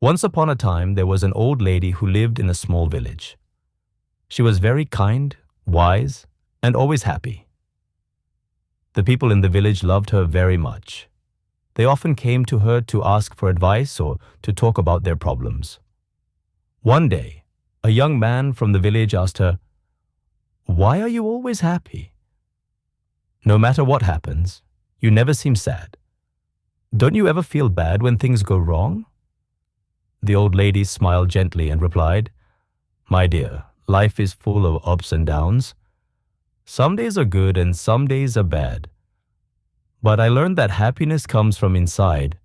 Once upon a time, there was an old lady who lived in a small village. She was very kind, wise, and always happy. The people in the village loved her very much. They often came to her to ask for advice or to talk about their problems. One day, a young man from the village asked her, "Why are you always happy? No matter what happens, you never seem sad. Don't you ever feel bad when things go wrong?" The old lady smiled gently and replied, "My dear, life is full of ups and downs. Some days are good and some days are bad. But I learned that happiness comes from inside,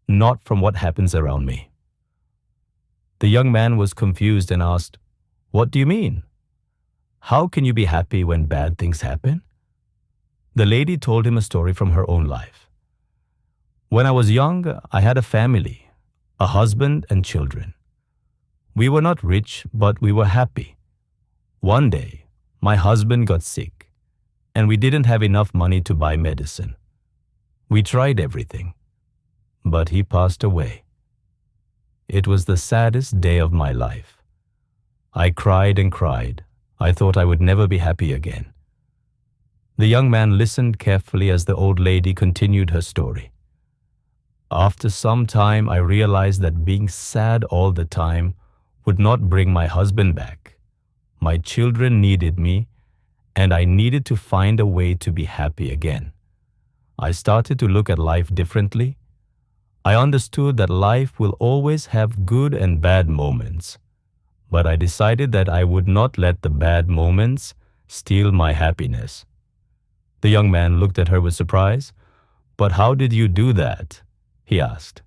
not from what happens around me." The young man was confused and asked, "What do you mean? How can you be happy when bad things happen?" The lady told him a story from her own life. "When I was young, I had a family, a husband and children. We were not rich, but we were happy. One day, my husband got sick, and we didn't have enough money to buy medicine. We tried everything, but he passed away. It was the saddest day of my life. I cried and cried. I thought I would never be happy again." The young man listened carefully as the old lady continued her story. "After some time, I realized that being sad all the time would not bring my husband back. My children needed me, and I needed to find a way to be happy again. I started to look at life differently. I understood that life will always have good and bad moments, but I decided that I would not let the bad moments steal my happiness." The young man looked at her with surprise. "But how did you do that?" he asked.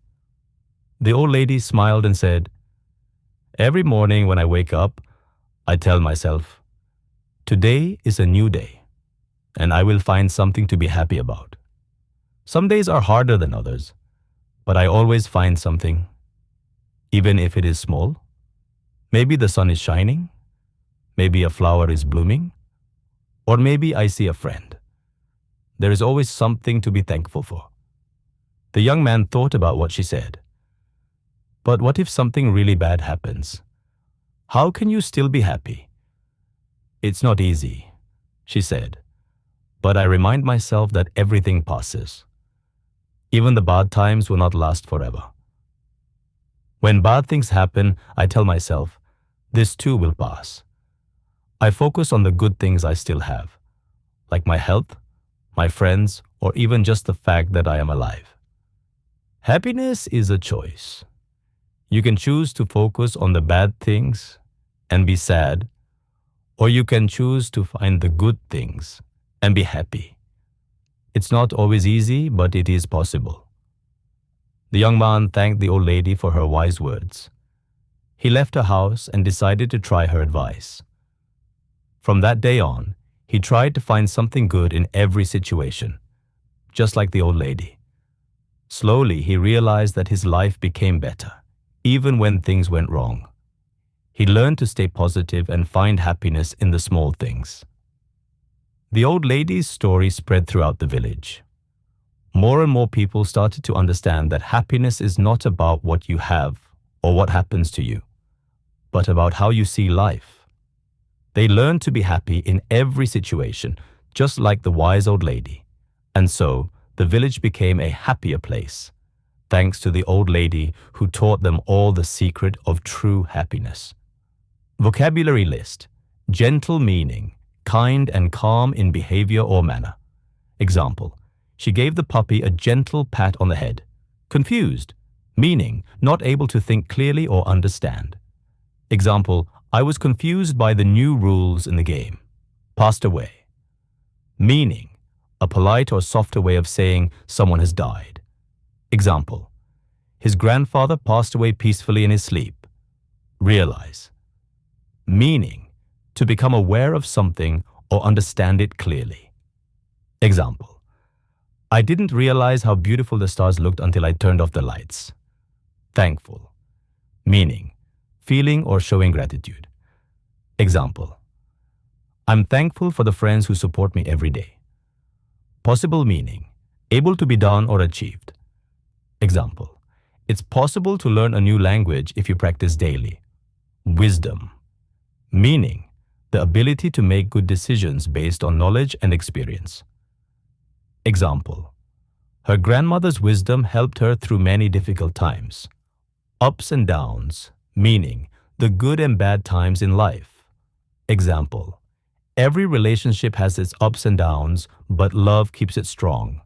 The old lady smiled and said, "Every morning when I wake up, I tell myself, 'Today is a new day, and I will find something to be happy about.' Some days are harder than others, but I always find something, even if it is small. Maybe the sun is shining, maybe a flower is blooming, or maybe I see a friend. There is always something to be thankful for." The young man thought about what she said. "But what if something really bad happens? How can you still be happy?" "It's not easy," she said, "but I remind myself that everything passes. Even the bad times will not last forever. When bad things happen, I tell myself, this too will pass. I focus on the good things I still have, like my health, my friends, or even just the fact that I am alive." Happiness is a choice. You can choose to focus on the bad things and be sad, or you can choose to find the good things and be happy. It's not always easy, but it is possible. The young man thanked the old lady for her wise words. He left her house and decided to try her advice. From that day on, he tried to find something good in every situation, just like the old lady. Slowly, he realized that his life became better, even when things went wrong. He learned to stay positive and find happiness in the small things. The old lady's story spread throughout the village. More and more people started to understand that happiness is not about what you have or what happens to you, but about how you see life. They learned to be happy in every situation, just like the wise old lady. And so, the village became a happier place, thanks to the old lady who taught them all the secret of true happiness. Vocabulary list: gentle meaning, kind and calm in behavior or manner. Example: she gave the puppy a gentle pat on the head. Confused, meaning not able to think clearly or understand. Example: I was confused by the new rules in the game. Passed away. Meaning: a polite or softer way of saying someone has died. Example: his grandfather passed away peacefully in his sleep. Realize. Meaning: to become aware of something or understand it clearly. Example: I didn't realize how beautiful the stars looked until I turned off the lights. Thankful. Meaning: feeling or showing gratitude. Example: I'm thankful for the friends who support me every day. Possible meaning: able to be done or achieved. Example: It's possible to learn a new language if you practice daily. Wisdom, meaning the ability to make good decisions based on knowledge and experience. Example, her grandmother's wisdom helped her through many difficult times. Ups and downs, meaning the good and bad times in life. Example, every relationship has its ups and downs, but love keeps it strong.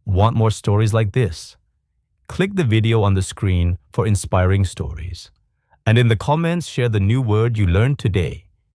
Want more stories like this? Click the video on the screen for inspiring stories. And in the comments, share the new word you learned today.